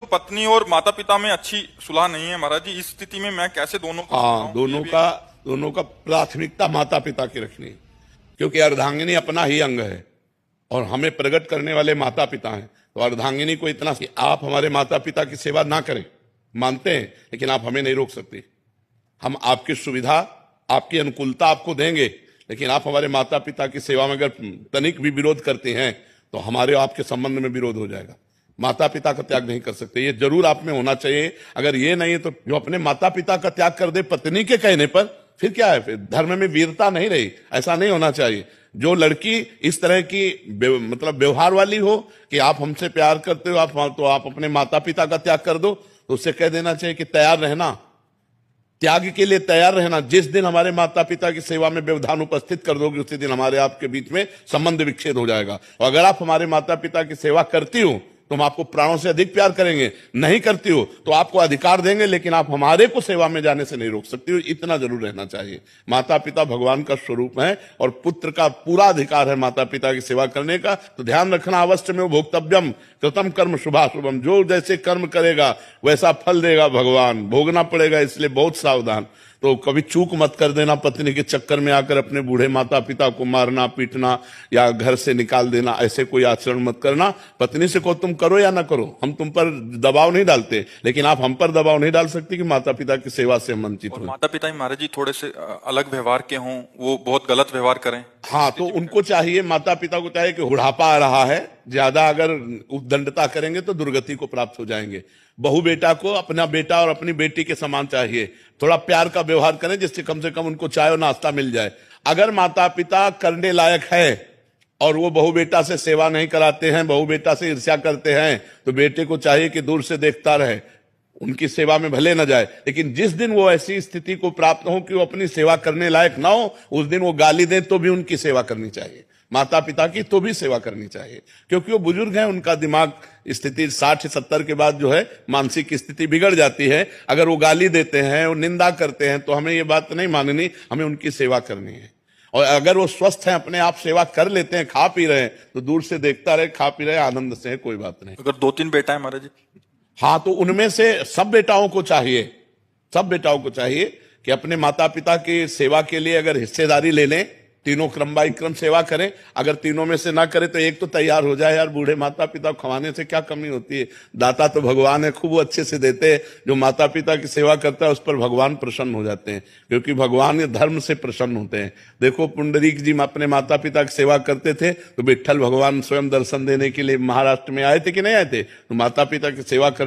पत्नी और माता पिता में अच्छी सुलह नहीं है महाराज जी। इस स्थिति में मैं कैसे दोनों को हाँ, समझाऊं? दोनों का प्राथमिकता माता पिता की रखनी है, क्योंकि अर्धांगिनी अपना ही अंग है और हमें प्रकट करने वाले माता पिता हैं। तो अर्धांगिनी को इतना कि आप हमारे माता पिता की सेवा ना करें, मानते हैं, लेकिन आप हमें नहीं रोक सकते। हम आपकी सुविधा, आपकी अनुकूलता आपको देंगे, लेकिन आप हमारे माता पिता की सेवा में अगर तनिक भी विरोध करते हैं तो हमारे आपके संबंध में विरोध हो जाएगा। माता पिता का त्याग नहीं कर सकते, ये जरूर आप में होना चाहिए। अगर ये नहीं है तो जो अपने माता पिता का त्याग कर दे पत्नी के कहने पर, फिर क्या है? फिर धर्म में वीरता नहीं रही। ऐसा नहीं होना चाहिए। जो लड़की इस तरह की मतलब व्यवहार वाली हो कि आप हमसे प्यार करते हो, आप अपने माता पिता का त्याग कर दो, तो उससे कह देना चाहिए कि तैयार रहना, त्याग के लिए तैयार रहना। जिस दिन हमारे माता पिता की सेवा में व्यवधान उपस्थित कर दोगे, उसी दिन हमारे आपके बीच में संबंध विच्छेद हो जाएगा। और अगर आप हमारे माता पिता की सेवा करती हो तो हम आपको प्राणों से अधिक प्यार करेंगे, नहीं करती हो तो आपको अधिकार देंगे, लेकिन आप हमारे को सेवा में जाने से नहीं रोक सकती हो। इतना जरूर रहना चाहिए। माता पिता भगवान का स्वरूप है और पुत्र का पूरा अधिकार है माता पिता की सेवा करने का। तो ध्यान रखना, अवश्य में भोक्तव्यम कृतम कर्म शुभाशुभम। जो जैसे कर्म करेगा वैसा फल देगा भगवान, भोगना पड़ेगा, इसलिए बहुत सावधान। तो कभी चूक मत कर देना, पत्नी के चक्कर में आकर अपने बूढ़े माता पिता को मारना पीटना या घर से निकाल देना, ऐसे कोई आचरण मत करना। पत्नी से को तुम करो या ना करो, हम तुम पर दबाव नहीं डालते, लेकिन आप हम पर दबाव नहीं डाल सकती कि माता पिता की सेवा से हम वंचित हो। माता पिता ही महाराज जी थोड़े से अलग व्यवहार के हों, वो बहुत गलत व्यवहार करें। हाँ, तो उनको चाहिए, माता पिता को चाहिए कि बुढ़ापा आ रहा है, ज्यादा अगर उद्दंडता करेंगे तो दुर्गति को प्राप्त हो जाएंगे। बहू बेटा को अपना बेटा और अपनी बेटी के समान चाहिए। थोड़ा प्यार का व्यवहार करें जिससे कम से कम उनको चाय और नाश्ता मिल जाए। अगर माता पिता करने लायक है और वो बहू बेटा से सेवा नहीं कराते हैं, बहू बेटा से ईर्ष्या करते हैं, तो बेटे को चाहिए कि दूर से देखता रहे, उनकी सेवा में भले न जाए। लेकिन जिस दिन वो ऐसी स्थिति को प्राप्त हो कि वो अपनी सेवा करने लायक ना हो, उस दिन वो गाली दे तो भी उनकी सेवा करनी चाहिए। माता पिता की तो भी सेवा करनी चाहिए, क्योंकि वो बुजुर्ग हैं, उनका दिमाग स्थिति 60-70 के बाद जो है मानसिक स्थिति बिगड़ जाती है। अगर वो गाली देते हैं, वो निंदा करते हैं, तो हमें ये बात नहीं माननी, हमें उनकी सेवा करनी है। और अगर वो स्वस्थ हैं, अपने आप सेवा कर लेते हैं, खा पी रहे हैं, तो दूर से देखता रहे, खा पी रहे, आनंद से है, कोई बात नहीं। अगर 2-3 बेटा है महाराज जी? हाँ, तो उनमें से सब बेटाओं को चाहिए कि अपने माता पिता की सेवा के लिए अगर हिस्सेदारी ले लें, तीनों क्रम बाई क्रम सेवा करें। अगर तीनों में से ना करें तो एक तो तैयार हो जाए। यार, बूढ़े माता पिता खवाने से क्या कमी होती है? दाता तो भगवान है, खूब अच्छे से देते हैं। जो माता पिता की सेवा करता है उस पर भगवान प्रसन्न हो जाते हैं, क्योंकि भगवान ये धर्म से प्रसन्न होते हैं। देखो, पुंडरीक जी अपने माता पिता की सेवा करते थे तो विट्ठल भगवान स्वयं दर्शन देने के लिए महाराष्ट्र में आए थे कि नहीं आए थे? तो माता पिता की सेवा करने